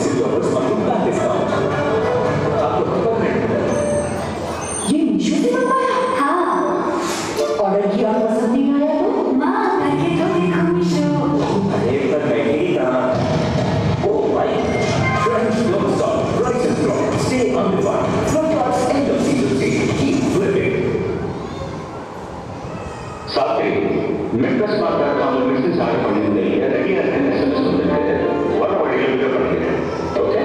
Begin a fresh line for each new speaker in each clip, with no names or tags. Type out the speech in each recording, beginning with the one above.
Exchange offers और bank discount आपको permanent
ये मीशो से मंगवाया?
हाँ,
ऑर्डर किया और पसंद नहीं आया तो?
माँ करके तो देखो मीशो।
अरे पर बैठे ही कहाँ ओ भाई Friends don't stop prices drop stay on the fun Flipkart's end of season sale keep flipping
साथी मिंट्रस्मार्ट.com में मिशन सारे पढ़ने के लिए रेडी है एसएमएस सुनते हैं और पढ़ने के लिए पढ़ते हैं okay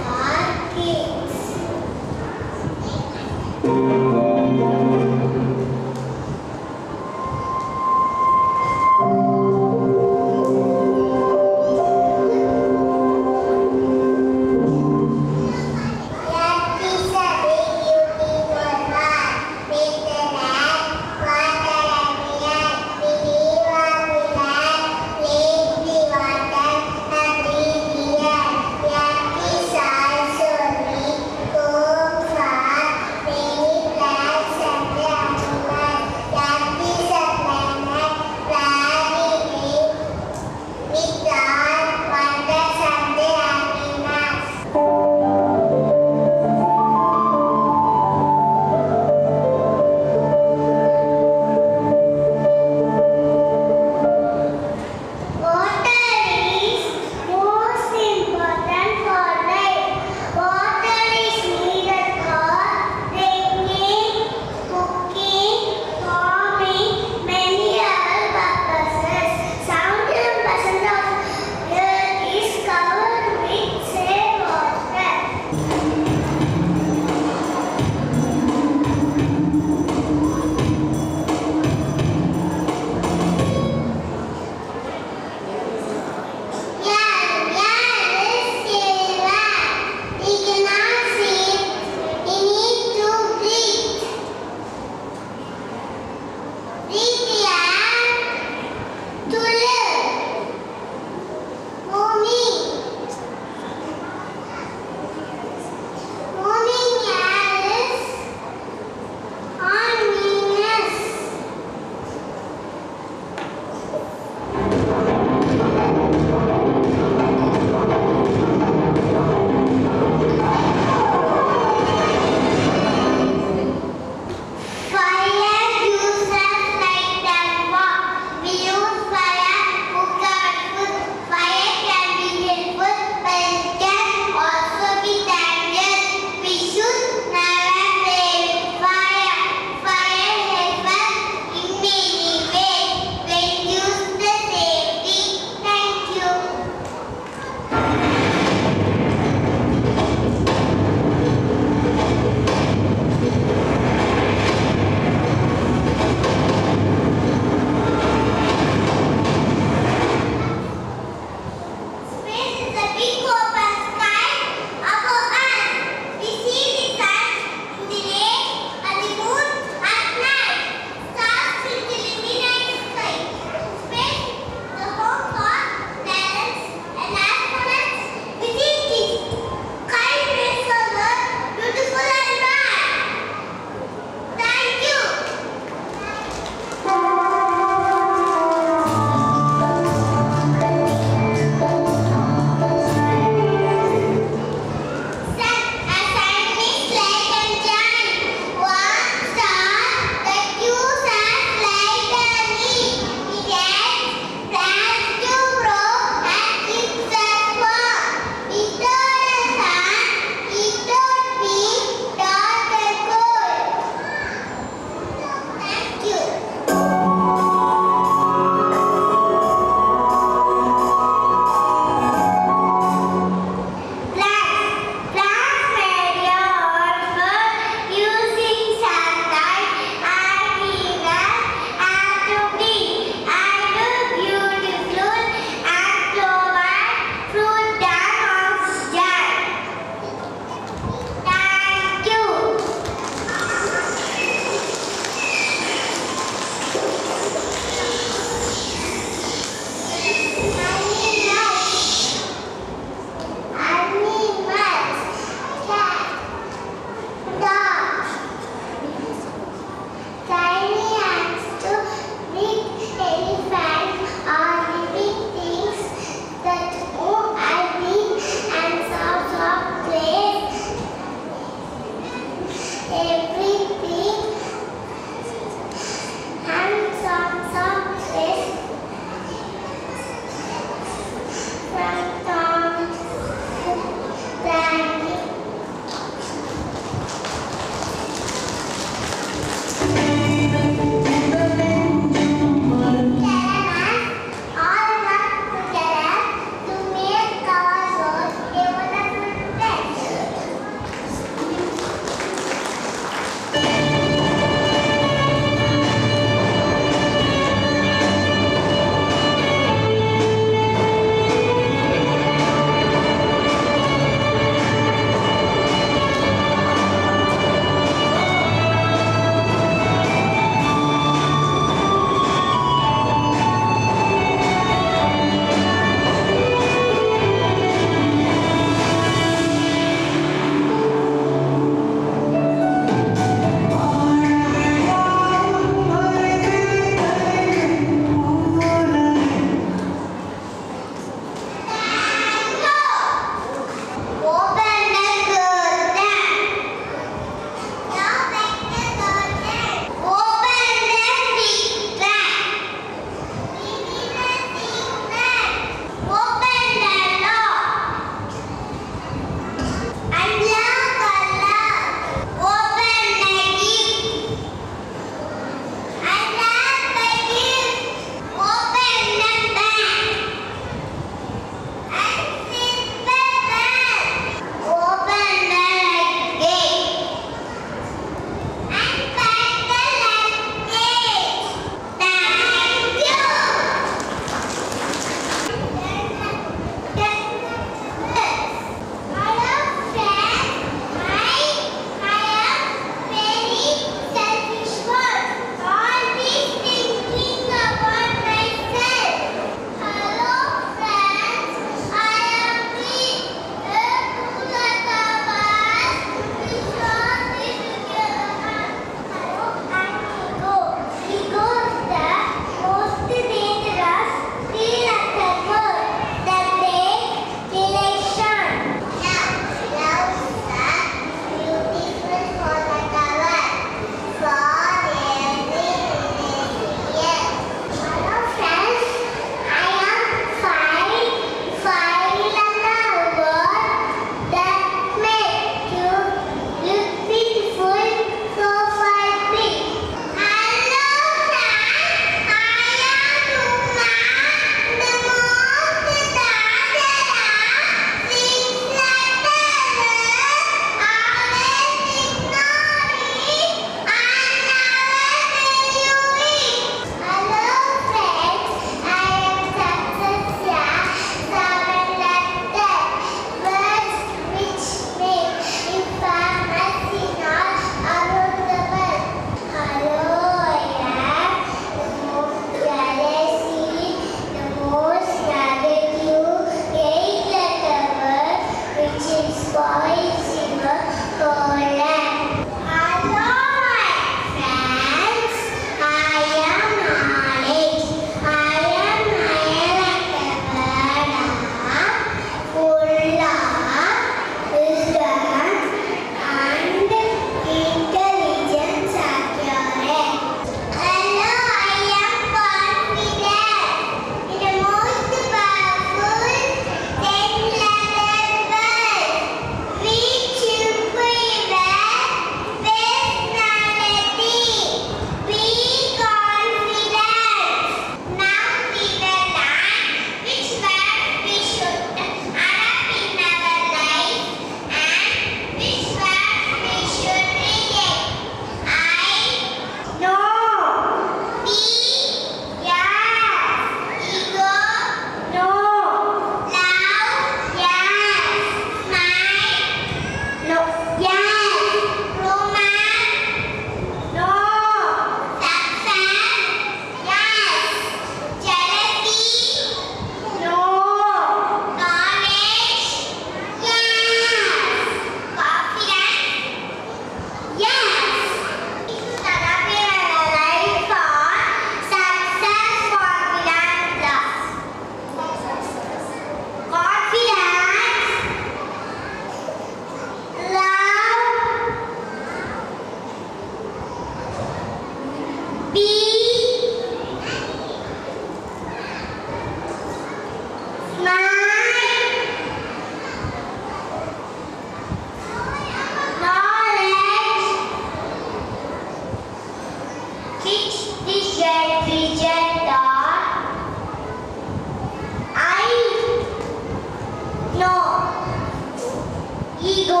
ego,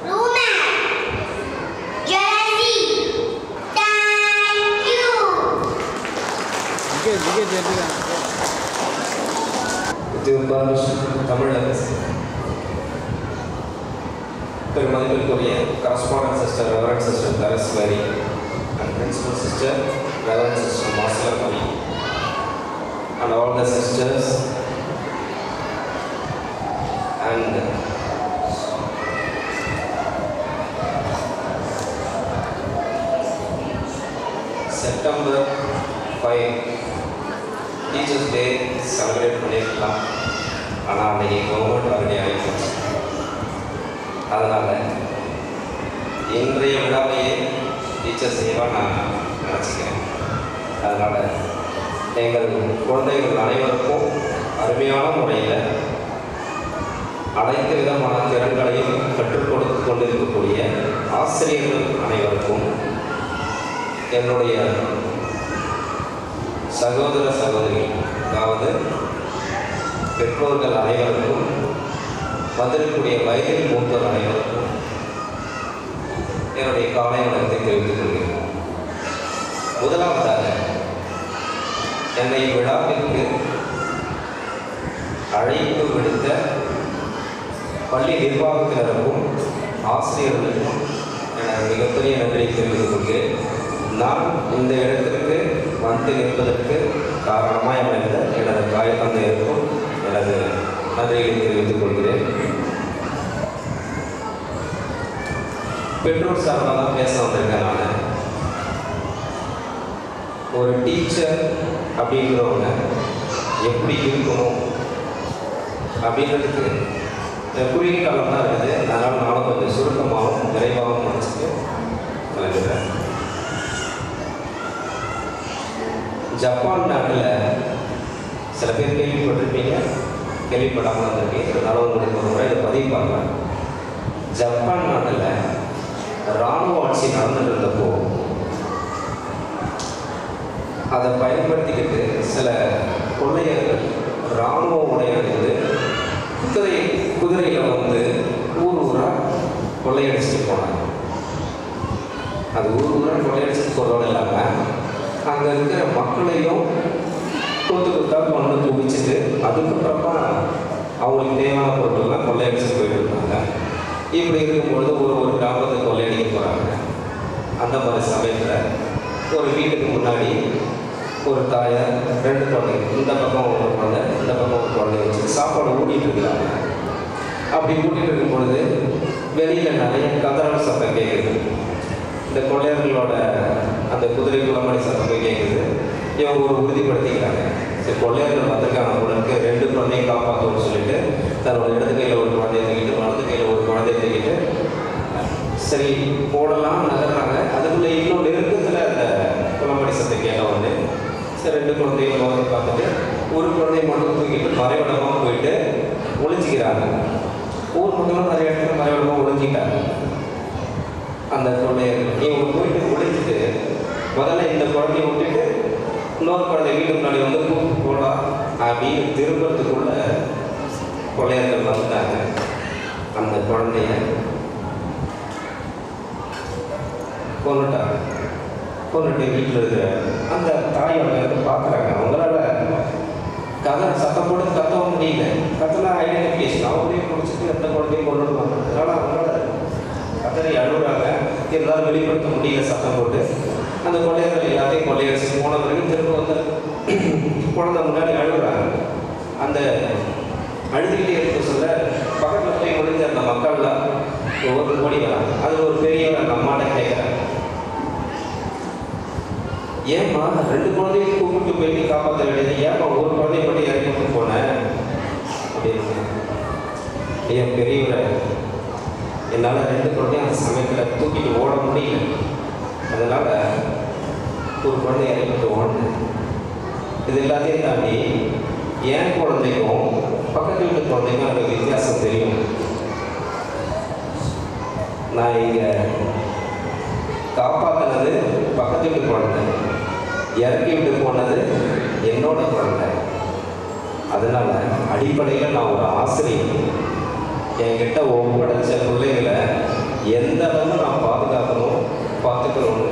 romance, jealousy. Thank you.
பெருமதிப்பிற்குரிய கரஸ்பாண்டன்ட் சிஸ்டர் ரெவரண்ட் சிஸ்டர் தரஸ்வரி and principal sister Reverend Sister Marcella Marie and all the sisters and September 5 Teachers Day celebrate பண்ணிருக்கலாம். ஆனால் அன்றைக்கி கவர்மெண்ட் ஆல்ரெடி ஆகிடுச்சு. அதனால் இன்றைய விழாவையே டீச்சர்ஸ் டேவாக நான் நினச்சிக்கிறேன். அதனால் எங்கள் குழந்தைகள் அனைவருக்கும் அருமையான முறையில் அனைத்து விதமான திறன்களையும் கற்றுக் கொடுத்து கொண்டிருக்கக்கூடிய ஆசிரியர்கள் அனைவருக்கும் என்னுடைய சகோதர சகோதரிகள் அதாவது பெற்றோர்கள் அனைவருக்கும் வந்திருக்கக்கூடிய வயதில் மூத்தோர் அனைவருக்கும் என்னுடைய காலை வணக்கத்தை தெரிவித்துக் கொள்கிறேன். முதலாவதாக என்னை விழாவிற்கு அழைப்பு விடுத்த பள்ளி நிர்வாகத்தினருக்கும் ஆசிரியர்களுக்கும் எனது மிகப்பெரிய நன்றியை தெரிவித்துக் கொள்கிறேன். நான் இந்த இடத்திற்கு வந்து நிற்பதற்கு காரணமாக அமைந்த எனது தாய் தந்தையருக்கும் எனது நன்றியை தெரிவித்துக் கொள்கிறேன். பெற்றோர் சார்பாக தான் பேச வந்திருக்கேன். நான் ஒரு டீச்சர் அப்படிங்கிறவங்க எப்படி இருக்கணும் அப்படின்றதுக்கு குறுகிய காலம் தான் இருக்குது. அதனால் நானும் கொஞ்சம் சுருக்கமாகவும் விரைவாகவும் முடிச்சுட்டு கிளம்புகிறேன். ஜப்பான் நாட்டில் சில பேர் கேள்விப்பட்டிருப்பீங்க, கேள்விப்படாமல் வந்திருக்கீங்க. இருந்தாலும் உங்களுக்கு ஒரு முறை இதை பதிவு பார்க்கலாம். ஜப்பான் நாட்டில் இராணுவ ஆட்சி நடந்துட்டு இருந்தப்போ அதை பயன்படுத்திக்கிட்டு சில கொள்ளையர்கள் இராணுவ உடையிலிருந்து குதிரையில் வந்து ஊராக கொள்ளையடிச்சுட்டு போனாங்க. அது ஊராக கொள்ளையடிச்சுட்டு போகிறதோடு இல்லாமல் அங்கே இருக்கிற மக்களையும் கொத்தா கொண்டு குவிச்சுட்டு அதுக்கப்புறமா அவங்களுக்கு தேவையான பொருட்கள்லாம் கொள்ளையடிச்சுட்டு போயிட்டு இருந்தாங்க. இப்படி இருக்கும்பொழுது ஒரு கிராமத்தை கொள்ளையடிக்க போகிறாங்க. அந்த மாதிரி சமயத்தில் ஒரு வீட்டுக்கு முன்னாடி ஒரு தாயார் 2 குழந்தைங்க, இந்த பக்கம் ஒரு குழந்தை இந்த பக்கம் ஒரு குழந்தை வச்சு சாப்பாடு ஊட்டிகிட்டு இருக்கிறாங்க. அப்படி ஊட்டிகிட்டு இருக்கும் பொழுது வெளியில் நிறைய கதறல் சத்தம் கேட்குது. இந்த கொள்ளையர்களோட அந்த குதிரை குளமணி சத்தம் கேட்குது. இவங்க ஒரு உறுதிப்படுத்திக்கிறாங்க, சரி கொள்ளையர்கள் வந்திருக்காங்க உங்களுக்கு 2 குழந்தையும் காப்பாற்றணும்னு சொல்லிட்டு தன்னோட இடது கையில் ஒரு குழந்தைய தூக்கிட்டு வலது கையில் ஒரு குழந்தைய தூக்கிட்டு சரி போடலாம் நகர்றாங்க. அதுக்குள்ளே இன்னும் நெருக்கத்தில் அந்த குளமணி சத்தம் கேட்க வந்து சரி 2 குழந்தையும் முகத்தை பார்த்துட்டு ஒரு குழந்தைய மட்டும் தூக்கிட்டு மறைவிடமாக போயிட்டு ஒழிஞ்சிக்கிறாங்க. ஊர் மக்களும் நிறைய இடத்துல மறைவிடமாக ஒழிஞ்சிட்டாங்க. அந்த கொள்ளையர்கள் இவங்க போயிட்டு ஒழிஞ்சிட்டு முதல்ல இந்த குழந்தைய விட்டுட்டு இன்னொரு குழந்தை வீட்டுக்கு முன்னாடி வந்து போடா அப்படின்னு திரும்புறதுக்குள்ள கொள்ளையர்கள் வந்துட்டாங்க. அந்த குழந்தைய கொண்டுட்டாங்க. கொண்டுட்டு வீட்டில் இருக்கிற அந்த தாயோட பார்க்குறாங்க. அவங்களால சத்தம் போட்டு கத்தவும் முடியல. கத்தனா ஐடென்டிஃபிகேஷன் அவங்களே முடிச்சுட்டு அந்த குழந்தையும் கொண்டுடுவாங்க. அதனால் அவங்களால கத்தனை அழுகுறாங்க. இருந்தாலும் வெளிப்படுத்த முடியல சத்தம் போட்டு. அந்த கொள்ளையர்கள் எல்லாத்தையும் கொள்ளையடிச்சு போன பிறகு திரும்ப வந்து குழந்தை முன்னாடி அழுகுறாங்க. அந்த அழுதுகிட்டே இருக்க சொல்ல பக்கத்தில் போய் முடிஞ்ச அந்த மக்கள்லாம் ஒவ்வொரு கோடி வராங்க. அது ஒரு பெரியவர் அந்த அம்மாட்ட கேட்குறாங்க, ஏம்மா 2 குழந்தையும் கூப்பிட்டு போயிட்டு காப்பாற்ற வேண்டியது, ஏம்மா ஒரு குழந்தைய மட்டும் இறக்கி போனேன் அப்படின்னு. ஐயா பெரியவரை என்னால் 2 குழந்தையும் அந்த சமயத்தில் தூக்கிட்டு ஓட முடியல. அதனால் ஒரு குழந்தைய இறக்கிட்டு ஓடினேன். இது எல்லாத்தையும் தாண்டி என் குழந்தைக்கும் பக்கத்து வீட்டு குழந்தைக்கும் அந்த வித்தியாசம் தெரியும். நான் இங்கே காப்பாற்றினது பக்கத்து வீட்டு குழந்தை, இறக்கி விட்டு போனது என்னோட குழந்தை. அதனால் அடிப்படையில் நான் ஒரு ஆசிரியர். என்கிட்ட ஒப்படைச்ச பிள்ளைகளை எந்த அளவு நான் பார்த்துக்கணும்னு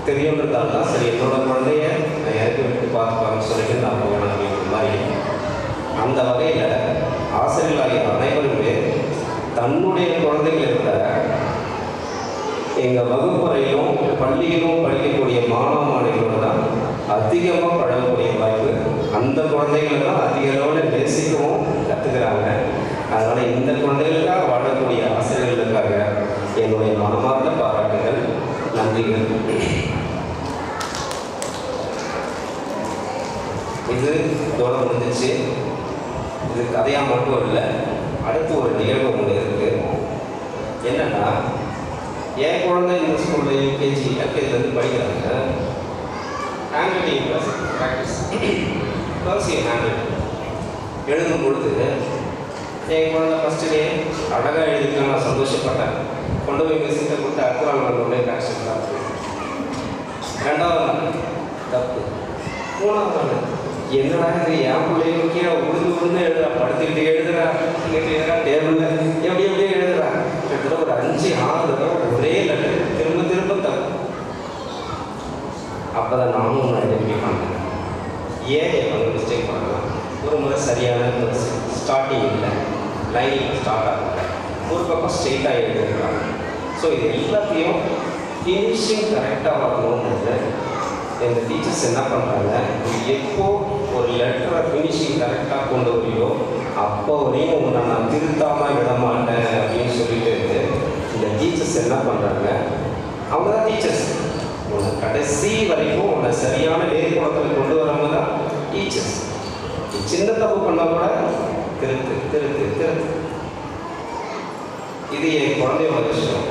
தெரியுன்றதால தான் சரி என்னோட குழந்தைய நான் இறக்கி விட்டு பார்த்துப்பாங்கன்னு சொல்லிட்டு நான் போவேன் அப்படின்ற மாதிரி. அந்த வகையில் ஆசிரியர்களாகிய அனைவருமே தன்னுடைய குழந்தைகளை விட எங்கள் வகுப்பறையிலும் பள்ளியிலும் படிக்கக்கூடிய மாணவ மாணவிகளோடு தான் அதிகமாக பழகக்கூடிய வாய்ப்பு. அந்த குழந்தைகளை தான் அதிக அளவில் நேசிக்கவும் கற்றுக்கிறாங்க. அதனால் இந்த குழந்தைகளுக்காக வாழக்கூடிய ஆசிரியர்களுக்காக என்னுடைய மனமார்ந்த பாராட்டுகள், நன்றிகள். இது இதோட முடிஞ்சிச்சு. இது கதையாக மட்டும் இல்லை, அடுத்து ஒரு நிகழ்வு ஒன்று இருக்குது. என்னென்னா, என் குழந்தை இந்த ஸ்கூலில் யூகேஜி எல்கேஜிலேருந்து படிக்கிறாங்க. Hand writing practice cursive hand writing எழுதும் பொழுது என் குழந்தை ஃபஸ்ட்டு டே அழகாக எழுதிக்கலாம், நான் சந்தோஷப்பட்டேன். கொண்டு போய் மிஸ்ஸிட்ட கொடுத்து அடுத்த நாள் வந்தோடனே கரெக்ஷன் தான். ரெண்டாவது நாள் தப்பு. மூணாவது நாள் என்னடா இது என் பிள்ளைங்க கீழே உழுந்து எழுதுறா, படுத்துக்கிட்டு எழுதுறா, டேபிளில் எப்படியே எழுதுறா. கிட்டத்தட்ட ஒரு 5-6 தடவை ஒரே லெட்டர் திரும்ப தப்பு. அப்போ தான் நானும் ஐடென்டிஃபை பண்ணேன். ஏன் அவங்க மிஸ்டேக் பண்ணலாம்? ஒரு முறை சரியான ஸ்டார்டிங் இல்லை, லைனிங் ஸ்டார்ட் ஆகல, ஒரு பக்கம் ஸ்ட்ரெயிட்டாக எழுதுறாங்க. ஸோ இது எல்லாத்தையும் ஃபினிஷிங் கரெக்டாக வரணுன்றது எங்கள் டீச்சர்ஸ் என்ன பண்ணுறாங்க, எப்போ ஒரு லெட்டரை ஃபினிஷிங் கரெக்டாக கொண்டு வரையோ அப்போ வரையும் உன்னை நான் திருத்தாமல் விட மாட்டேன் அப்படின்னு சொல்லிட்டு இந்த டீச்சர்ஸ் என்ன பண்ணுறாங்க, அவங்க தான் டீச்சர்ஸ். உன்னை கடைசி வரைக்கும் உன்னை சரியான நேர்கோணத்தில் கொண்டு வரவங்க தான் டீச்சர்ஸ். சின்ன தப்பு பண்ணால் கூட திருத்து. இது என் குழந்தையோட விஷயம்.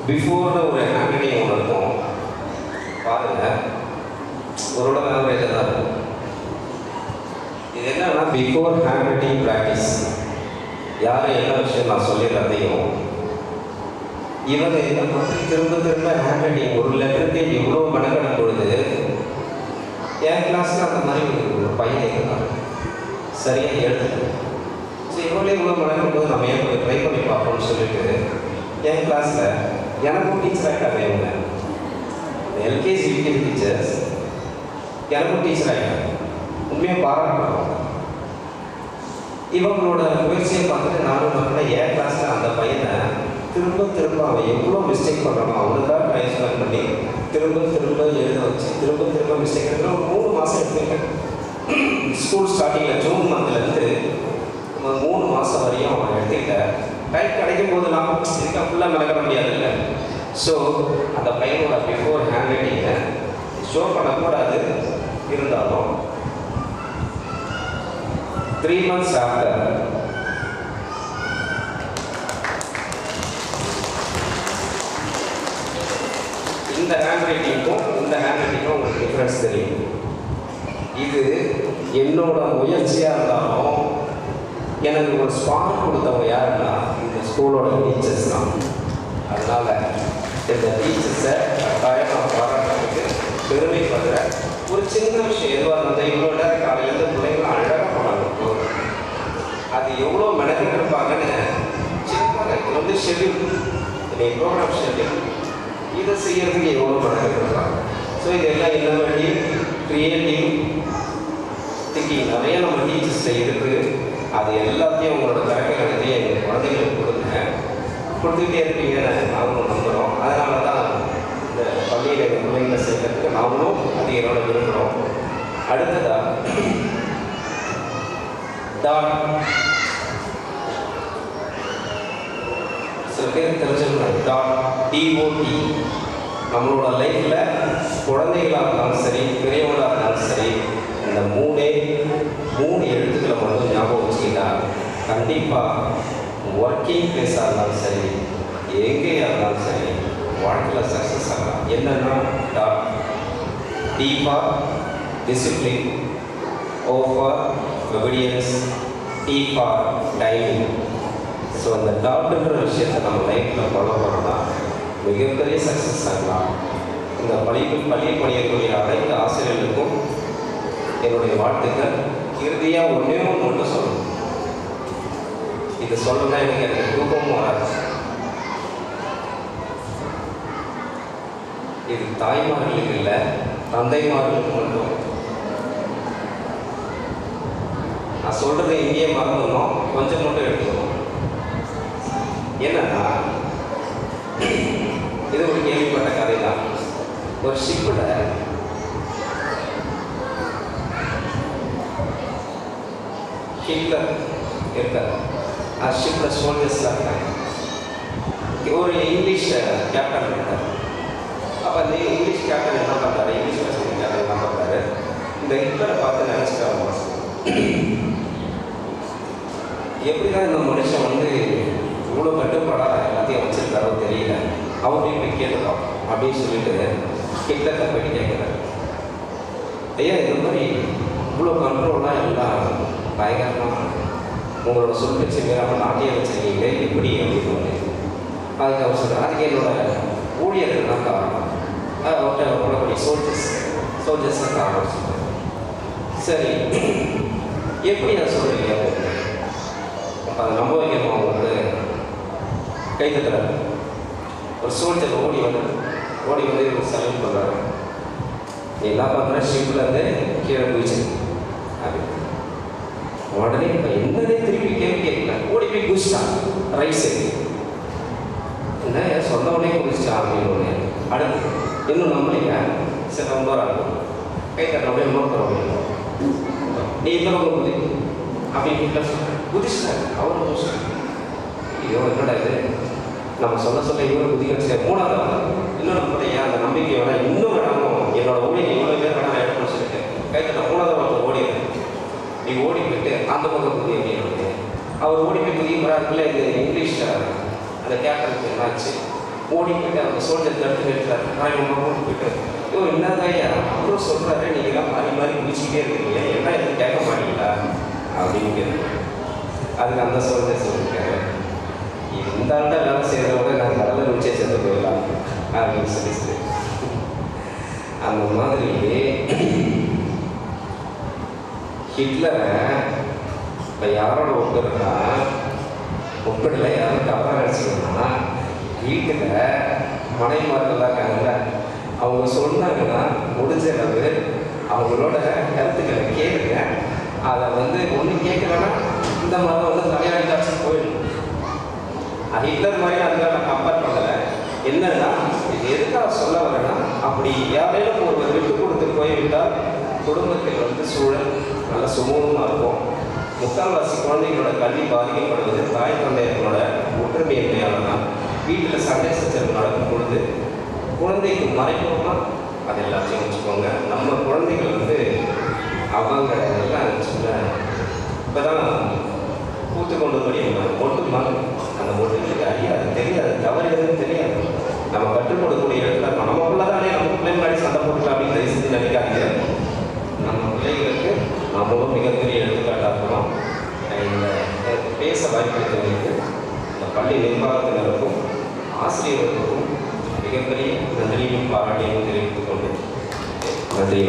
பிஃபோர்னு ஒரு ஹேண்ட் ரைட்டிங் ஒன்று இருக்கும் பாருங்கள், ஒருட ஆவரேஜாக தான் இருக்கும். இது என்னன்னா பிஃபோர் ஹேண்ட் ரைட்டிங் ப்ராக்டிஸ். யாரும் என்ன விஷயம் நான் சொல்லிடுறதையும் இவங்க இந்த மாதிரி திரும்ப ஹேண்ட் ரைட்டிங் ஒரு லெட்டருக்கு எவ்வளோ மெனக்கடும் பொழுது என் கிளாஸில் அந்த மாதிரி ஒரு பையன் இருந்தாங்க, சரியாக எழுதுது. சரி இவ்வளோ மெனக்கடும் போது நம்ம ஏன் ட்ரை பண்ணி பார்ப்போம்னு சொல்லிட்டு என் கிளாஸில் எனக்கும் டீச்சர் ஆகிட்டாங்க. இவங்க எல்கேஜி யூகேஜி டீச்சர்ஸ் எனக்கும் டீச்சர் ஆகிட்டாங்க. உண்மையாக பாராட்டுறோம். இவங்களோட முயற்சியை பார்த்துட்டு நானும் பார்த்தேன். என் கிளாஸில் அந்த பையனை திரும்ப அவன் எவ்வளோ மிஸ்டேக் பண்ணுறானோ அவனுக்காக டைம் ஸ்பெண்ட் பண்ணி திரும்ப எழுத வச்சு திரும்ப மிஸ்டேக் எடுத்து ஒரு 3 மாதம் எடுத்துக்கிட்டேன். ஸ்கூல் ஸ்டார்டிங்கில் ஜூன் மந்த்லேருந்து 3 மாதம் வரையும் அவன் எடுத்துக்கிட்டேன். டைம் கிடைக்கும் போதெல்லாம் இதுக்காக ஃபுல்லாக மெனக்கட முடியாது இல்லை. ஸோ அந்த பையனோட பிஃபோர் ஹேண்ட் ரைட்டிங்கை ஷோ பண்ணக்கூடாது. இருந்தாலும் 3 months ஆஃப்டர் இந்த ஹேண்ட் ரைட்டிங்கும் உங்களுக்கு டிஃப்ரென்ஸ் தெரியும். இது என்னோட முயற்சியாக இருந்தாலும் எனக்கு ஒரு ஸ்பார்க் கொடுத்தவங்க யாருன்னா இந்த ஸ்கூலோட டீச்சர்ஸ் தான். அதனால் இந்த டீச்சர்ஸை கட்டாயம் நான் பாராட்டுறதுக்கு பெருமைப்படுறேன். ஒரு சின்ன விஷயம் எதுவாக இருந்தால் இவ்வளோ நேரம் காலையிலேருந்து பிள்ளைங்களாம் அழகாக போனாங்க. அது எவ்வளோ மெனக்கிட்டு இருப்பாங்கன்னு சின்னதாக இது வந்து ஷெட்யூல், இன்னைக்கு ப்ரோக்ராம் ஷெட்யூல், இதை செய்யறதுக்கு எவ்வளோ மெனக்கிட்டு இருப்பாங்க. ஸோ இதெல்லாம் இன்னோவேட்டிவ், க்ரியேட்டிவ் திங்கிங் நிறைய நம்ம டீச்சர்ஸில் இருக்குது. அது எல்லாத்தையும் உங்களோட கரெக்டாக எங்கள் குழந்தைங்களுக்கு கொடுத்துக்கிட்டே இருப்பீங்கன்னு நாங்களும் நம்புகிறோம். அதனால தான் இந்த பள்ளியில் எங்கள் பிள்ளைங்களை சேர்க்கறதுக்கு நாமளும் அதிகளோட விரும்புகிறோம். அடுத்ததாக சில பேர் தெரிஞ்சுக்கணும். DOT நம்மளோட லைஃப்பில் குழந்தைகளாக இருந்தாலும் சரி, பெரியவங்களாக இருந்தாலும் சரி, இந்த 3 எழுத்துக்களை மட்டும் ஞாபகம் வச்சுக்கிட்டா கண்டிப்பாக ஒர்க்கிங் பிளேஸாக இருந்தாலும் சரி, எங்கேயா இருந்தாலும் சரி, வாழ்க்கையில் சக்ஸஸ் ஆகலாம். என்னென்னா D for discipline, O for obedience, T for timing. So அந்த டாட்ன்ற விஷயத்தை நம்ம லைஃப்பில் ஃபாலோ பண்ணால் மிகப்பெரிய சக்ஸஸ் ஆகலாம். இந்த பள்ளியில் பணியக்கூடிய அனைத்து ஆசிரியர்களுக்கும் என்னுடைய வாழ்த்துக்கள். இறுதியாக ஒன்றே ஒன்று மட்டும் சொல்லணும். இது சொல்லணும்னா எனக்கு தூக்கமும் வராது. இது தாய்மார்களுக்கு இல்லை, தந்தைமார்களுக்கு மட்டும். நான் சொல்றதை இங்கேயே மறந்துடணும், கொஞ்சம் மட்டும் எடுத்துக்கணும். என்னன்னா, இது ஒரு கேள்விப்பட்ட கதை தான். ஒரு ஷிப்பில் ஹிட்லர் இருக்கார். ஷிப்பில் சோல்ஜர்ஸ்லாம் இருக்காங்க. ஒரு இங்கிலீஷ் கேப்டன் இருக்கார். அப்போ அந்த இங்கிலீஷ் கேப்டன் என்ன பண்ணுறாரு, இங்கிலீஷ் பேசுகிற கேப்டன் என்ன பண்ணுறாரு, இந்த ஹிட்லரை பார்த்து நினச்சிட்டாரு, எப்படி தான் இந்த மனுஷன் வந்து இவ்வளோ கட்டுப்பாடாக எல்லாத்தையும் வச்சுருக்காரோ தெரியல, அவரையும் போய் கேட்கலாம் அப்படின்னு சொல்லிட்டு ஹிட்லர்கிட்ட போயிட்டு கேட்குறாரு, ஐயா இந்த மாதிரி இவ்வளோ கண்ட்ரோல்லாம் எல்லாம் பயங்கரமாக உங்களோட சொல் வச்சு மீறாமல் நாட்டியே வச்சுருக்கீங்களே எப்படி அப்படின்னு. அதுக்கு அவர் சொல்கிறார், அதுக்கு என்னோட ஊழியர்கள் தான் காரணம், அவர்கிட்ட போடக்கூடிய சோல்ஜர்ஸ் தான் காரணம் சொல்கிறேன். சரி எப்படி அதை சொல்கிறீங்க? அப்போ அதை நம்ப வைக்கணும். அவங்க வந்து கை தட்டுறாரு. ஒரு சோல்ஜர் ஓடி வந்து இவர் சல்யூட் பண்ணுறாரு. நீ என்ன பண்ணுற, ஷிப்பில் இருந்து கீழே குதிச்சு அப்படின்னு. உடனே இப்போ என்னதே திருப்பி கேட்கல, ஓடி போய் குதிச்சிட்டான் ரைட் சைடு. என்ன சொன்ன உடனே குதிச்சிட்டான் அப்படின்னு. அடுத்து இன்னும் நம்பலைங்க, சரி இன்னொரு ஆகும் கை தட்ட அப்படியே இன்னொருத்தர் நீ இன்னொரு குதி அப்படின்னு குதிச்சிட்டாரு. அவரும் குதிச்சிட்டாரு. ஐயோ என்னடா இது, நம்ம சொல்ல இவரும் குதிக்க வச்சு மூணாவது இன்னும் நம்மளுடைய அந்த நம்பிக்கையோட இன்னும் வேணாலும் என்னோட ஊழியை இவ்வளோ பேர் வேணாம் எடுக்கணும்னு சொல்லிட்டு கைத்தட்ட மூணாவது ஒருத்தர் ஓடிடுது. நீ ஓடி போயிட்டு அந்த பக்கம் குதி அப்படின்னு. அவர் ஓடி போய் குதிக்கிறாருக்குள்ள இந்த இங்கிலீஷ் அந்த கேப்டனுக்கு என்னாச்சு, ஓடி போயிட்டு அந்த சோல்ஜர் தடுத்து நிறுத்துறாரு. நான் இவங்க ஓடி போயிட்டு ஐயோ என்னதையா அப்புறம் சொல்கிறாரு, நீங்கள்லாம் மாறி குதிச்சுக்கிட்டே இருக்கீங்க, என்ன எதுவும் கேட்க மாட்டீங்களா அப்படின்னு கேட்குறேன். அதுக்கு அந்த சோல்ஜர் சொல்லியிருக்காரு, இந்த ஆண்ட வேலை செய்கிறத விட நான் கடலை ருச்சியை சேர்ந்து போயிடலாம் அப்படின்னு சொல்லி. அந்த மாதிரி ஹிட்லரை இப்போ யாரோட ஒப்பிடல யாரும் தப்பாக நினச்சிக்கணும்னா, வீட்டில் மனைமார்கள்லாம் இருக்காங்கல்ல, அவங்க சொன்னாங்கன்னா முடிஞ்ச அளவு அவங்களோட கருத்துக்களை கேளுங்க. அதை வந்து ஒன்றும் கேட்கலன்னா இந்த மாதிரி வந்து தலையாடி காட்சி போயிடும். ஹிட்லர் மாதிரி அதுக்காக நான் கம்பேர் பண்ணலை. என்னன்னா இது எதுக்காக சொல்ல வரேன்னா, அப்படி யாரையும் ஒருவர் விட்டு கொடுத்து போய்விட்டால் குடும்பத்தில் வந்து சூழல் நல்ல சுமூகமாக இருக்கும். முக்கால்வாசி குழந்தைகளோட கல்வி பாதிக்கப்படுவது தாய் தந்தையர்களோட ஒற்றுமையின்மையால் தான். வீட்டில் சண்டை சச்சரவு நடக்கும் பொழுது குழந்தைக்கு மறைமுகமாக அது எல்லாத்தையும் வச்சுக்கோங்க. நம்ம குழந்தைகள் வந்து அவங்க எல்லாம் சொல்ல இப்போ தான் பூத்து கொண்டு போய் மொட்டுமாங்க அந்த மொட்டுகளுக்கு அறியாது, தெரியாது, தவறு எதுவும் தெரியாது. நம்ம கற்றுக் கொடுக்கக்கூடிய இடத்துல நம்ம உள்ளதானே நம்ம பிள்ளை முன்னாடி சண்டை போட்டுக்கலாம் அப்படின்னு தயவுசெய்து நினைக்காதீங்க. நம்ம பிள்ளைகளுக்கு நம்மளும் மிகப்பெரிய எடுத்துக்காட்டாக இருக்கணும். இந்த பேச வாய்ப்பளித்தவங்களுக்கு இந்த பள்ளி நிர்வாகத்தினருக்கும் ஆசிரியர்களுக்கும் மிகப்பெரிய நன்றியும் பாராட்டியும் தெரிவித்துக் கொண்டு நன்றி.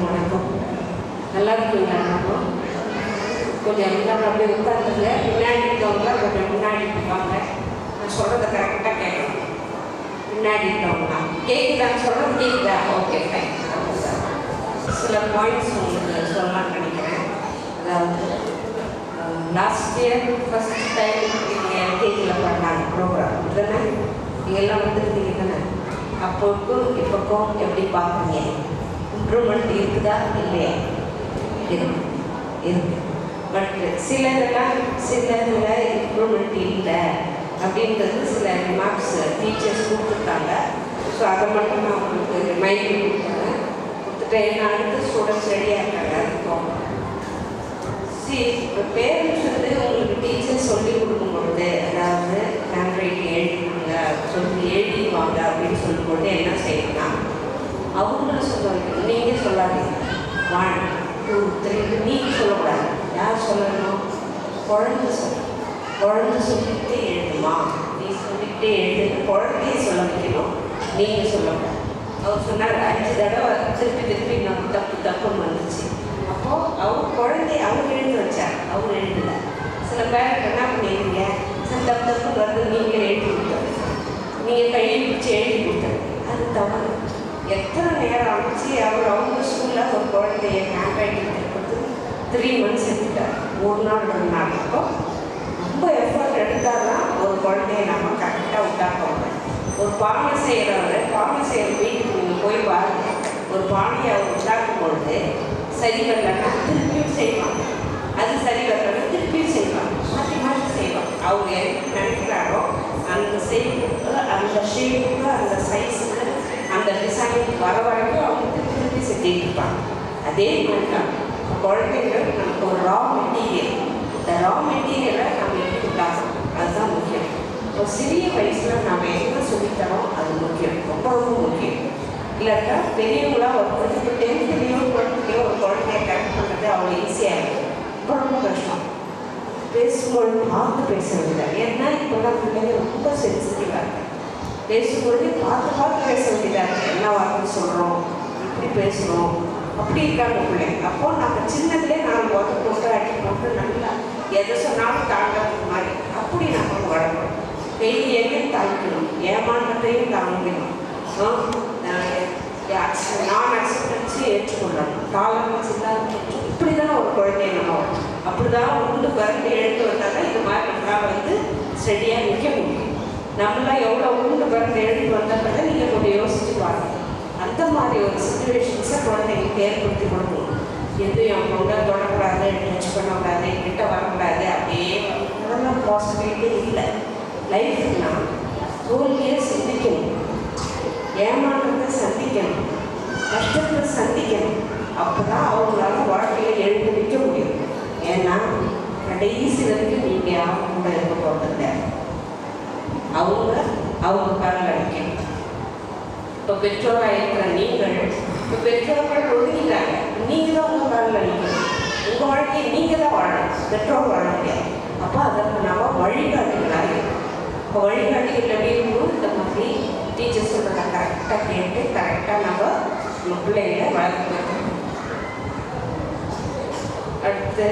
வணக்கம். நல்லா இருக்கீங்களா? கொஞ்சம் எல்லாரும் அப்படியே உட்காந்துங்க. பின்னாடி இருக்கவங்க கொஞ்சம் முன்னாடி இருப்பாங்க. நான் சொல்கிறத கரெக்டாக கேட்கணும். முன்னாடி இருக்கவங்க கேட்குதான்னு சொல்கிறது கேட்குதா? Okay fine. சில பாயிண்ட்ஸ் உங்களுக்கு சொல்லலாம்னு நினைக்கிறேன். அதாவது லாஸ்ட் இயர் ஃபஸ்ட் டைம் நீங்கள் எல்கேஜியில் பண்ணாங்க ப்ரோக்ராம் இல்லைன்னா நீங்கள் எல்லாம் வந்துருக்கீங்க தானே. அப்போக்கும் இப்போக்கும் எப்படி பார்க்குறீங்க? இம்ப்ரூவ்மெண்ட் இருக்குதா இல்லையா? இருக்கு. பட் சிலதெல்லாம் இம்ப்ரூவ்மெண்ட் இல்லை அப்படின்றது சில ரிமார்க்ஸ் டீச்சர்ஸ் கொடுத்துருக்காங்க. ஸோ அதை மட்டும் நான் உங்களுக்கு ரிமைண்ட் கொடுத்துட்டேன். ஏன்னா அடுத்த ஸ்டூடெண்ட்ஸ் ரெடியாக இருக்காங்க. அதுக்கும் இப்போ பேரண்ட்ஸ் வந்து உங்களுக்கு டீச்சர் சொல்லி கொடுக்கும்பொழுது, அதாவது ஹேண்ட் ரைட்டிங் எழுதிடுவாங்க சொல்லி எழுதிடுவாங்க அப்படின்னு சொல்லும்போது என்ன செய்யணும்னா, அவங்களும் சொல்ல வைக்கணும். நீங்கள் சொல்லாதீங்க 1 2 3 நீங்கள் சொல்லக்கூடாது. யார் சொல்லணும்? குழந்தை சொல்லணும். குழந்தை சொல்லிக்கிட்டே எழுதுமா, நீ சொல்லிக்கிட்டே எழுதுன்னு குழந்தையே சொல்ல வைக்கணும், நீங்கள் சொல்லக்கூடாது. அவர் சொன்னார் 5 தடவை திருப்பி நம்ம தப்புன்னு வந்துச்சு. அப்போது அவர் குழந்தைய அவர் எழுத வச்சார், அவர் எழுதலை. சில பேரண்ட் என்ன பண்ணிடுங்க, சில தப்பு வந்து நீங்கள் எழுதி கொடுத்தாரு, நீங்கள் கையை பிடிச்சி எழுதி கொடுத்தாரு. அது தவறு. எத்தனை நேரம் ஆச்சு. அவங்க ஸ்கூலில் ஒரு குழந்தைய ஹேண்ட் ரைட்டிங் கொடுத்து 3 months எடுத்துட்டார். 1 நாள் 2 நாள். அப்போ ரொம்ப எஃபர்ட் எடுத்தால் தான் ஒரு குழந்தைய நம்ம கரெக்டாக உண்டாக்குவாங்க. ஒரு பானை செய்கிற வீட்டுக்கு நீங்கள் போய் பாருங்கள். ஒரு பானையை அவர் உண்டாக்கும் பொழுது சரி வரலன்னா திருப்பியும் செய்வாங்க, அது சரி வரலன்னா திருப்பியும் செய்வாங்க, மாற்றி செய்வாங்க. அவங்க என்ன நினைக்கிறாரோ அந்த அந்த ஷேப்புக்கு, அந்த சைஸுக்கு, அந்த டிசைனுக்கு வர வரைக்கும் அவங்க திருப்பி செஞ்சுட்டு இருப்பாங்க. அதே மாதிரி தான் குழந்தைங்க நமக்கு ஒரு ரா மெட்டீரியல். இந்த ரா மெட்டீரியலை நம்ம எப்படி உண்டாக்கணும், அதுதான் முக்கியம். இப்போ சிறிய வயசில் நம்ம என்ன சொல்லித்தரோம் அது முக்கியம், ரொம்ப ரொம்ப முக்கியம். இல்லாட்டா பெரியவங்களாம் ஒரு இப்போ 10th ஒரு குழந்தைய கரெக்ட் பண்ணுறது அவ்வளோ ஈஸியாக இருக்கும். இப்போ ரொம்ப கஷ்டம். பேசும்பொழுது பார்த்து பேச வேண்டியதாக. ஏன்னா இப்போலாம் பிள்ளைங்க ரொம்ப சென்சிட்டிவாக இருக்கு. பேசும்பொழுது பார்த்து பேச வேண்டியதாக இருக்குது. என்ன வார்த்தை சொல்கிறோம், இப்படி பேசுகிறோம், அப்படி இருக்காங்க பிள்ளைங்க. அப்போ நம்ம சின்னதுலேயே நான் போட்டு அடி நல்லா எதை சொன்னாலும் தாங்காத மாதிரி அப்படி நம்ம வளர்க்கணும். பெரியையும் தாங்கிக்கணும், ஏமாற்றத்தையும் தாங்கிக்கணும், நான் அக்செப்டன்ஸு ஏற்றுக்கொள்ளணும், டாலரன்ஸ் இல்லாத இப்படி தான் ஒரு குழந்தைய நம்ம அப்படி தான் உண்டு பரண்டு எழுந்து வந்தால் தான் இது மாதிரி நம்மளால் வந்து ஸ்டெடியாக நிற்க முடியும். நம்மளாம் எவ்வளோ உண்டு பரண்டு எழுந்து வந்தால் நீங்கள் கொஞ்சம் யோசிச்சு பாருங்கள். அந்த மாதிரி ஒரு சுச்சுவேஷன்ஸை குழந்தைங்களுக்கு ஏற்படுத்தி கொடுக்கணும். எதுவும் என் பொண்ணை தொடக்கூடாது, டச் பண்ணக்கூடாது, கிட்ட வரக்கூடாது, அப்படியே அதெல்லாம் பாசிபிலிட்டி இல்லை. லைஃப்னா தோல்வியை சந்திக்கணும், ஏமாற்றத்தை சந்திக்கணும், கஷ்டத்தை சந்திக்கணும். அப்போ தான் அவங்களால வாழ்க்கையில் எழுந்து நிற்க முடியும். ஏன்னா கடைசி வரைக்கும் நீங்கள் யாரும் கூட இருக்க போகிறதில்ல, அவங்க காலில் அடிக்கணும். இப்போ பெற்றோராக இருக்கிற நீங்கள், இப்போ பெற்றோர்கள் ஒதுங்கிட்டாங்க, நீங்கள் தான் உங்கள் காலில் அடிக்கணும். உங்கள் வாழ்க்கையை நீங்கள் தான் வாழணும், பெற்றோர் வாழ முடியாது. அப்போ அதற்கு நாம் வழிகாட்டுகளாக இருக்கணும். இப்போ வழிகாட்டிகள் எப்படி இருக்கணும், இந்த மாதிரி டீச்சர்ஸ் சொல்கிறத கரெக்டாக கேட்டு கரெக்டாக நம்ம பிள்ளைங்களை வளர்க்கணும். அடுத்து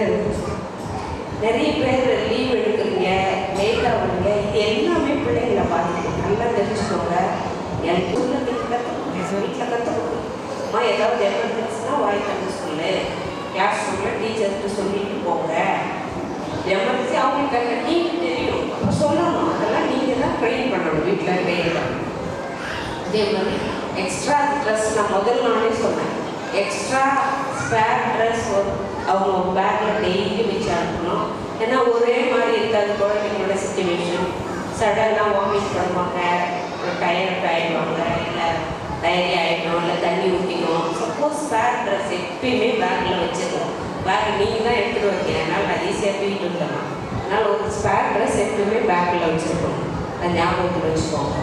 நிறைய பேர் லீவ் எடுக்கிறீங்க, லேட்டாக வரீங்க, இது எல்லாமே பிள்ளைங்களை பார்த்துக்கணும். நல்லா தெரிஞ்சுக்கோங்க. எனக்கு வீட்டில் கற்றுக்கணும். அம்மா ஏதாவது எமர்ஜென்சினா வாய்ப்பு வந்து சொல்லு, கிளாஸ் ரூமில் டீச்சர்ஸ்ட்டு சொல்லிட்டு போங்க. எமர்ஜென்சி அவங்களுக்கு அந்த நீங்கள் தெரியும், அப்போ சொல்லணும். அதெல்லாம் நீங்கள் தான் ட்ரெயின் பண்ணணும், வீட்டில் ட்ரெயின் பண்ணணும். அதே மாதிரி எக்ஸ்ட்ரா ட்ரெஸ் நான் முதல் நாளே சொன்னேன், எக்ஸ்ட்ரா ஸ்பேர் ட்ரெஸ் அவங்க பேக்கில் டெய்லி வச்சு அனுப்பணும். ஏன்னா ஒரே மாதிரி இருக்காது குழந்தைங்களோட சிச்சுவேஷன். சடனாக வாமிட் பண்ணுவாங்க, டயர்ட் ஆகிடுவாங்க, இல்லை டயரி ஆகிடும், இல்லை தண்ணி ஊற்றிக்கும். சப்போஸ் ஸ்பேர் ட்ரெஸ் எப்பயுமே பேக்கில் வச்சுருக்கோம். பேக் நீங்கள் தான் எடுத்துகிட்டு வைக்க, அதனால் நான் ஈஸியாக தூக்கிட்டு வந்துடலாம். அதனால் ஒரு ஸ்பேர் ட்ரெஸ் எப்பயுமே பேக்கில் வச்சுருக்கோம், அதை ஞாபகத்தில் வச்சுக்கோங்க.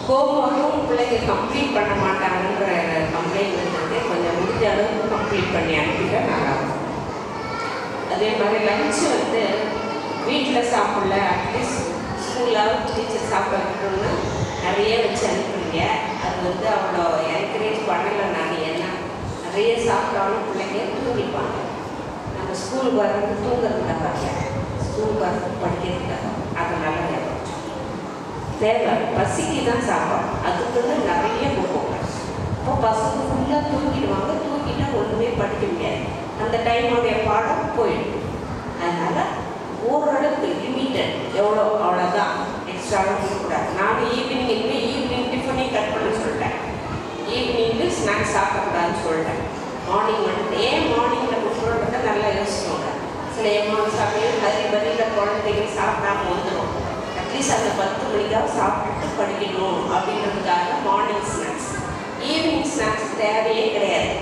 ஹோம்ஒர்க்கும் பிள்ளைங்க கம்ப்ளீட் பண்ண மாட்டாங்கன்ற கம்ப்ளைண்ட் வந்து கொஞ்சம் முடிஞ்ச அளவுக்கு கம்ப்ளீட் பண்ணி அனுப்பிட்டா நல்லாயிருக்கும். அதே மாதிரி லஞ்சு வந்து வீட்டில் சாப்பிடல, அட்லீஸ்ட் ஸ்கூலில் டீச்சர் சாப்பிடணும்னு நிறைய வச்சு அனுப்புறீங்க. அது வந்து அவ்வளோ என்கரேஜ் பண்ணலை. நாங்கள் என்ன நிறைய சாப்பிட்டாலும் பிள்ளைங்க தூங்கிப்பாங்க. நம்ம ஸ்கூலுக்கு வர்றது தூங்குறதுக்காக வரல, ஸ்கூலுக்கு வர்றது படிக்கிறதுக்காக. அதனால தேவை பசிக்கு தான் சாப்பாடு, அதுக்குன்னு நிறைய போவாங்க. அப்போ பசங்க ஃபுல்லாக தூங்கிடுவாங்க. தூங்கிட்டா ஒன்றுமே டைம் படிக்க முடியாது. அந்த டைமுடைய பாடம் போயிடும். அதனால் ஓரளவுக்கு லிமிட்டட் எவ்வளோ அவ்வளோதான், எக்ஸ்ட்ராவாக இருக்கக்கூடாது. நானும் ஈவினிங் டிஃபனே கட் பண்ண சொல்லிட்டேன். ஈவினிங்கு ஸ்நாக்ஸ் சாப்பிடக்கூடாதுன்னு சொல்லிட்டேன். மார்னிங் மட்டும். ஏன் மார்னிங்கில் கொடுக்குறோன்றத நல்லா யோசிக்கோங்க. சில சமையல் வரியில் குழந்தைங்க சாப்பிடாம வந்துடும். அட்லீஸ்ட் அந்த 10 மணிக்காக சாப்பிட்டு படிக்கணும் அப்படின்றதுக்காக மார்னிங் ஸ்நாக்ஸ். ஈவினிங் ஸ்நாக்ஸ் தேவையே கிடையாது.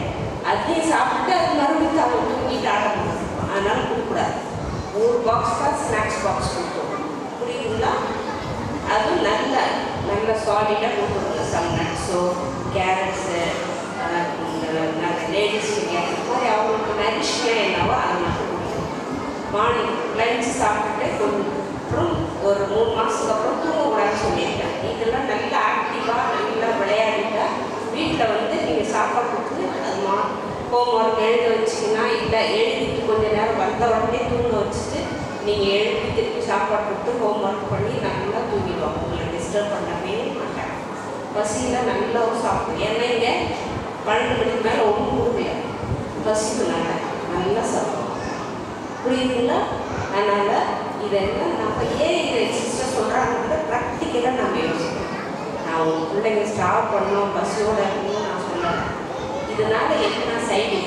அதையும் சாப்பிட்டு அது மறுபடியும் அவங்க தூங்கிட்டு ஆரம்பிச்சிருப்போம். அதனால் கொடுக்கூடாது. ஒரு பாக்ஸ் தான் ஸ்நாக்ஸ் பாக்ஸ் கொடுத்துருவோம். புரியுதுங்களா? அதுவும் நல்ல சாலிடாக கொடுத்துருவோங்க. சம் நட்ஸோ கேரட்ஸு லேடிஸ் இந்த மாதிரி அவங்களுக்கு நரிஷ்மெண்ட் என்னவோ அதை மட்டும் கொடுத்துருவோம். மார்னிங் லஞ்ச் சாப்பிட்டுட்டு அப்புறம் ஒரு 3 மாதத்துக்கு அப்புறம் தூங்கக்கூடாதுன்னு சொல்லியிருக்கேன். இதெல்லாம் நல்லா ஆக்டிவாக நல்லா விளையாடிட்டா வீட்டில் வந்து நீங்கள் சாப்பாடு கொடுத்து அது ஹோம் ஒர்க் எழுத வச்சிங்கன்னா, இல்லை எழுதிட்டு கொஞ்சம் நேரம் வந்த உடனே தூங்க வச்சுட்டு நீங்கள் எழுதி திருப்பி சாப்பாடு கொடுத்து ஹோம் ஒர்க் பண்ணி நல்லா தூங்கிடுவாங்க. உங்களை டிஸ்டர்ப் பண்ணவே மாட்டாங்க. பசியில் நல்லா சாப்பிடும். ஏன்னா இங்கே 12 மணிக்கு மேலே ஒன்றும் கொடுக்கல. பசிக்குனால நல்லா சாப்பிடும். புரியுதுங்களா? அதனால் இதெல்லாம் நம்ம ஏன் இதை சிஸ்டர் சொல்கிறாங்கன்றத ப்ராக்டிக்கலாக நம்ம யோசிக்கணும். நான் உங்கள் பிள்ளைங்க ஸ்டாப் பண்ணோம் பஸ்ஸோடு இருக்கணும்னு நான் சொல்லலை. இதனால் என்ன சைடு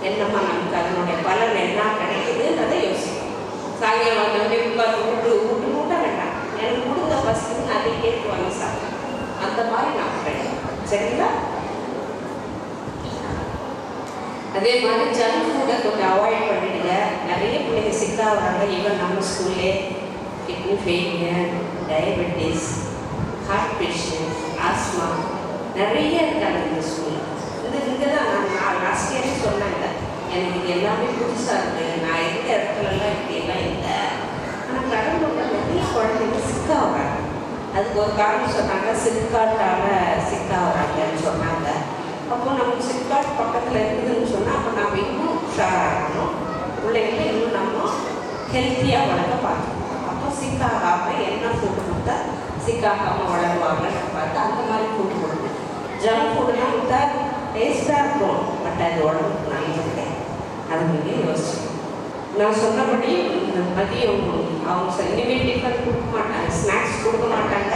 என்னம்மா நமக்கு அதனுடைய பலன் என்ன கிடைக்குதுன்றதை யோசிக்கணும். சாயங்காலம் வந்தவொடனே உட்காந்து ஊட்டு மூட்ட வேண்டாம். எனக்கு கொடுங்க பஸ்ஸுன்னு அதை கேட்குவாங்க சார். அந்த மாதிரி நான் கிடைக்கும். சரிங்களா? அதே மாதிரி ஜங்க் ஃபுட்டை கொஞ்சம் அவாய்ட் பண்ணிடுங்க. நிறைய பிள்ளைங்க சிக்காகிறாங்க. ஈவன் நம்ம ஸ்கூல்லே kidney failure, diabetes, heart patient, asthma நிறைய இருக்காங்க இந்த ஸ்கூலில். இங்கே தான் நான் லாஸ்ட் இயரே சொன்னாங்க, எனக்கு இது எல்லாமே புதுசாக இருக்குது, நான் இருந்த இடத்துலலாம் இப்படியெல்லாம் இல்லை. ஆனால் கடவுளோட நிறைய குழந்தைங்க சிக்காகிறாங்க. அதுக்கு ஒரு காரணம் சொன்னாங்க, சிக்காட்டால் சிக்காகிறாங்கன்னு சொன்னாங்க. அப்போ நமக்கு சிக்காட் பக்கத்தில் இருக்குதுன்னு சொன்னால் அப்போ நம்ம இன்னும் உஷாராக இருக்கணும். பிள்ளைங்களை இன்னும் நம்ம ஹெல்த்தியாக வளர்க்க பார்த்துக்கணும். அப்போ சிக்காகாமல் என்ன ஃபுட்டு கொடுத்தா சிக்காகாமல் வளருவாங்கன்னு பார்த்து அந்த மாதிரி ஃபுட்டு கொடுக்கணும். ஜங்க் ஃபுட்டுலாம் கொடுத்தா டேஸ்ட்டாக இருக்கும், பட் அது உடம்புக்கு நல்லது கிடையாது. அது நீங்கள் யோசிக்கணும். நான் சொன்னபடி இந்த மதியம் அவங்க இனிமேல் டிஃபன் கொடுக்க மாட்டாங்க, ஸ்நாக்ஸ் கொடுக்க மாட்டாங்க.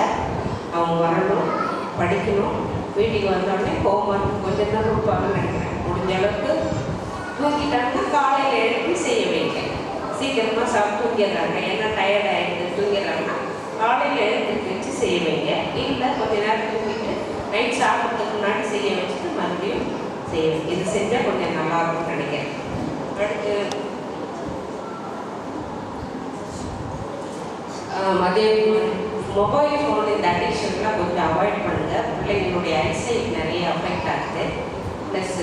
அவங்க வரணும், படிக்கணும். வீட்டுக்கு வந்தோடனே ஹோம் ஒர்க் கொஞ்சம் தான் கொடுப்பாங்கன்னு நினைக்கிறேன். முடிஞ்ச அளவுக்கு தூங்கிட்டாங்கன்னா காலையில் எழுப்பி செய்ய வைங்க. சீக்கிரமாக சாப்பிட்டு தூங்கிடுறாங்க, ஏன்னா டயர்ட் ஆகிடுது தூங்கிடுறாங்கன்னா காலையில் எழுப்பி வச்சு செய்ய வைங்க. இல்லை கொஞ்சம் நேரம் தூங்கிட்டு நைட் சாப்பிட்றதுக்கு முன்னாடி செய்ய வச்சுட்டு மறுபடியும் செய்ய. இது செஞ்சால் கொஞ்சம் நல்லாயிருக்கும்னு நினைக்கிறேன். அடுத்து மதியம் மொபைல் ஃபோன் இந்த அடிக்ஷன்லாம் கொஞ்சம் அவாய்ட் பண்ணுங்கள். பிள்ளைங்களுடைய ஐசைட் நிறைய அஃபெக்ட் ஆகுது. ப்ளஸ்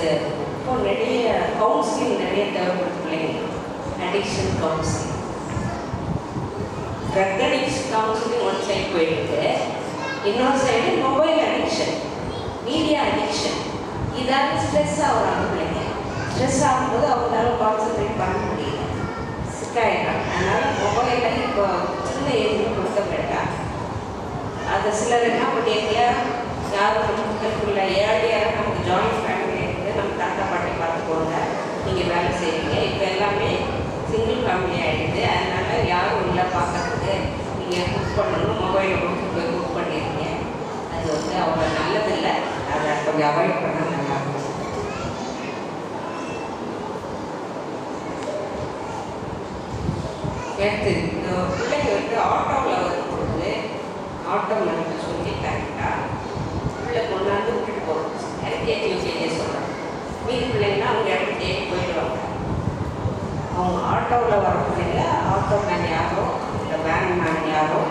இப்போ நிறைய கவுன்சிலிங் நிறைய தேவைப்படுது பிள்ளைங்க. Addiction counselling, drug addiction counselling one side போயிட்டு, இன்னொரு side mobile addiction, media addiction. இதால் ஸ்ட்ரெஸ் ஆகுறாங்க பிள்ளைங்க. ஸ்ட்ரெஸ் ஆகும்போது அவங்களால கான்சன்ட்ரேட் பண்ண முடியல, சிக்காயிடுறாங்க. அதனால் மொபைலில் இப்போ சின்ன ஏஜில் கொடுக்க வேண்டாம். அதை சிலர் என்ன பண்ணியிருக்கா, யாரும் நமக்கு ஏழையாக நமக்கு ஜாயின்ட் ஃபேமிலி இருக்குது, நம்ம தாத்தா பாட்டி பார்த்துக்கோங்க, நீங்கள் வேலை செய்வீங்க. இப்போ எல்லாமே சிங்கிள் ஃபேமிலி ஆகிடுது. அதனால் யாரும் இல்லை பார்க்கறதுக்கு, நீங்கள் குக் பண்ணணும், மொபைலை கொடுத்து போய் குக் பண்ணியிருக்கீங்க. அது வந்து அவ்வளோ நல்லதில்லை. அதை கொஞ்சம் அவாய்ட் பண்ண நல்லாயிருக்கும். எடுத்து இந்த பிள்ளைங்க வந்து ஆட்டோவில் வரும்பொழுது ஆட்டோவில் வந்து சொல்லி கரெக்டாக பிள்ளை கொண்டாந்து விட்டுட்டு போகிறோம். எல்கேஜி யூகேஜி சொல்கிறோம். மீதி பிள்ளைங்கன்னா அவங்க இடத்துக்கு தேடி போயிடுவாங்க. அவங்க ஆட்டோவில் வர பிள்ளைங்க ஆட்டோ மேன் யாரோ இல்லை வேன் மேன் யாரோ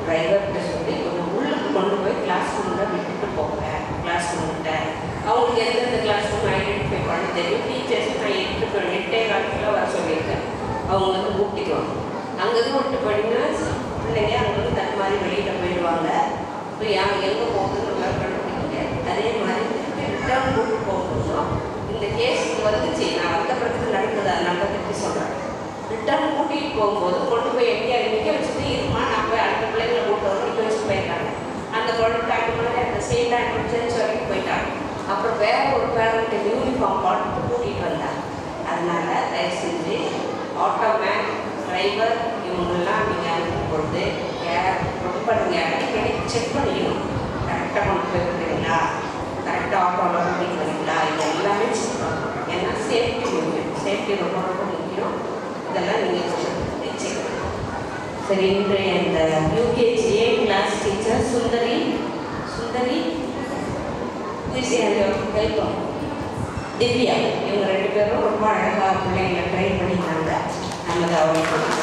டிரைவர்கிட்ட சொல்லி கொஞ்சம் உள்ளுக்கு கொண்டு போய் கிளாஸ் ரூமில் விட்டுட்டு போங்க. கிளாஸ் ரூம்கிட்ட அவங்களுக்கு எந்தெந்த கிளாஸ் ரூம் ஐடென்டிஃபை பண்ண தெரியும். டீச்சர்ஸ் நான் 8 காலத்தில் வர சொல்லியிருக்கேன். அவங்க வந்து கூட்டிக்குவாங்க. அங்கேருந்து விட்டு போயிட்டீங்கன்னா பிள்ளைங்க அங்கே வந்து தன் மாதிரி வெளியில் போயிடுவாங்க. இப்போ எங்கே போகுதுன்னு நம்மளால் கண்டுபிடிக்க முடியாது. அதே மாதிரி ரிட்டர்ன் கூட்டு போகணும். இந்த கேஸ் வந்துச்சு, நான் வந்த பிறகு நடக்குது, அதனால தான் திருப்பி சொல்கிறேன். ரிட்டர்ன் கூட்டிகிட்டு போகும்போது கொண்டு போய் எங்கேயா நிற்க வச்சுட்டு இருமா நான் போய் அடுத்த பிள்ளைங்களை கூட்டு வந்து நிற்க வச்சுட்டு போயிட்டாங்க. அந்த குழந்தை மாதிரி அந்த சேம் டைம் சர்ச் வரைக்கும் போயிட்டாங்க. அப்புறம் வேற ஒரு பேரண்ட் யூனிஃபார்ம் போட்டு கூட்டிகிட்டு தயவு செஞ்சு ஆட்டோமேன் டிரைவர் இவங்கெல்லாம் நீங்கள் அனுப்பும் பொழுது ரொம்ப நீங்கள் அடிக்கடி செக் பண்ணிக்கணும். கரெக்டாக கொண்டு போய் விடுறீங்களா, கரெக்டாக ஆட்டோவில் கூட்டிகிட்டு வரீங்களா, இது எல்லாமே செக் பண்ணணும். ஏன்னா சேஃப்டி முக்கியம், சேஃப்டி ரொம்ப ரொம்ப முக்கியம். இதெல்லாம் நீங்கள் கொஞ்சம் செக் பண்ணணும். சரி, இன்றைய இந்த UKG A class teacher Sundari welcome. Divya இவங்க 2 பேரும் ரொம்ப அழகாக பிள்ளைங்களை ட்ரெயின் பண்ணிக்கிறாங்க. நமது அவங்களுக்கு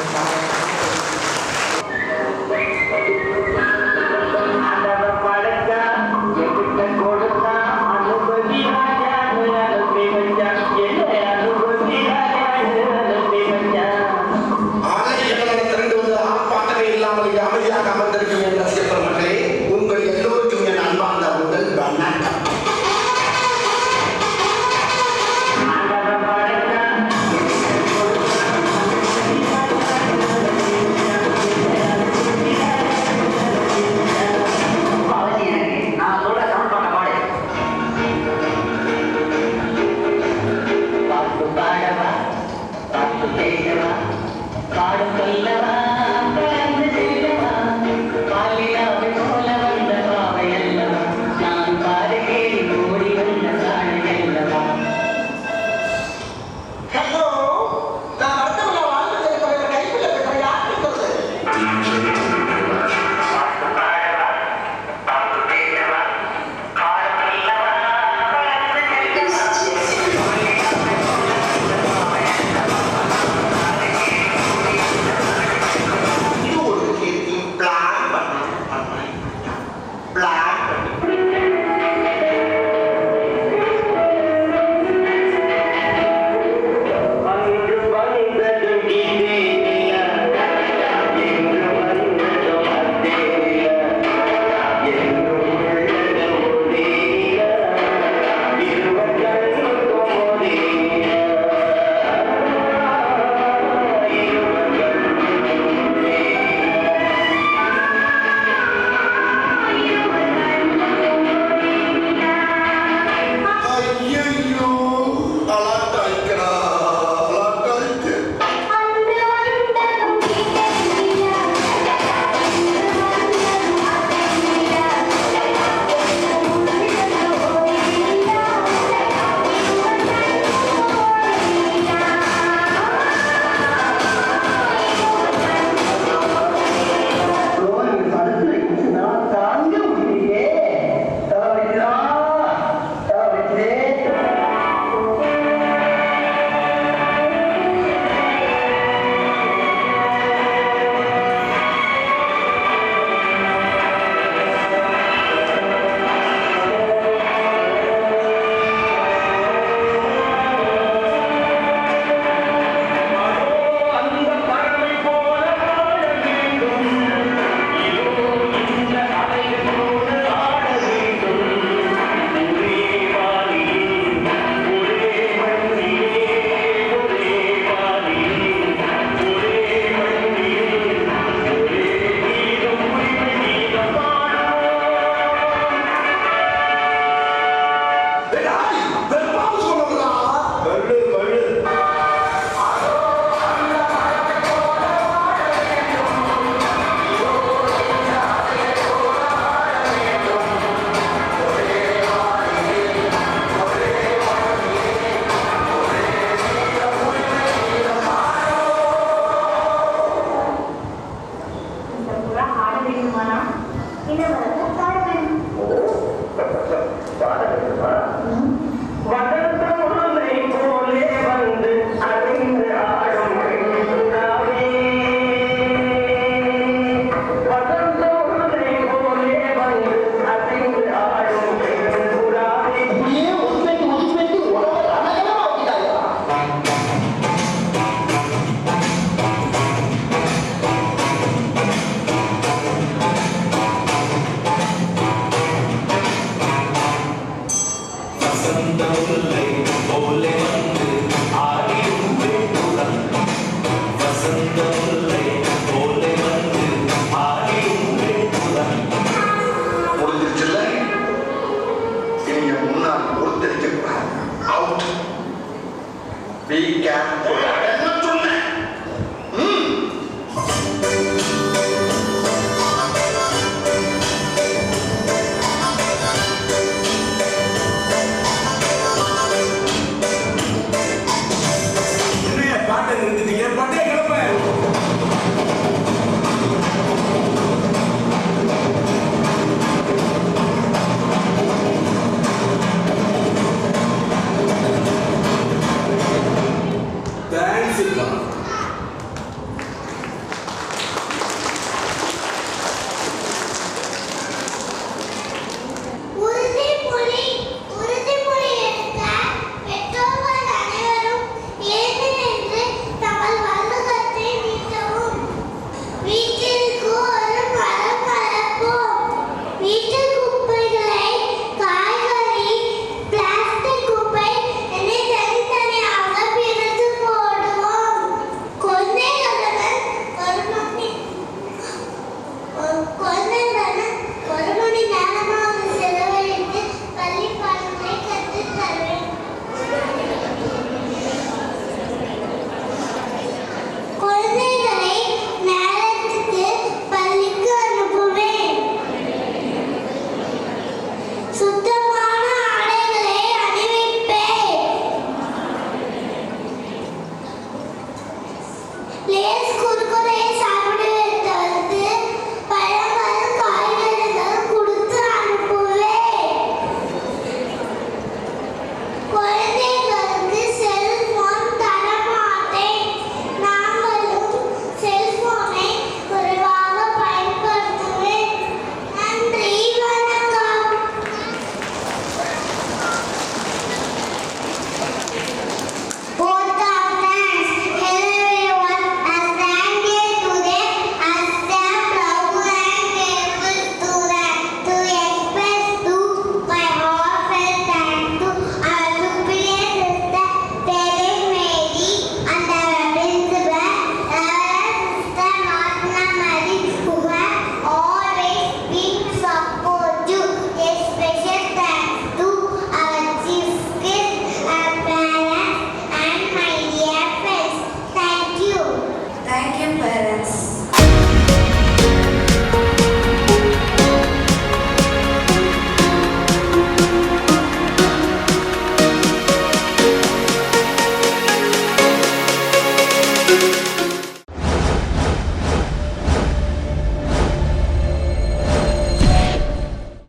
Be careful.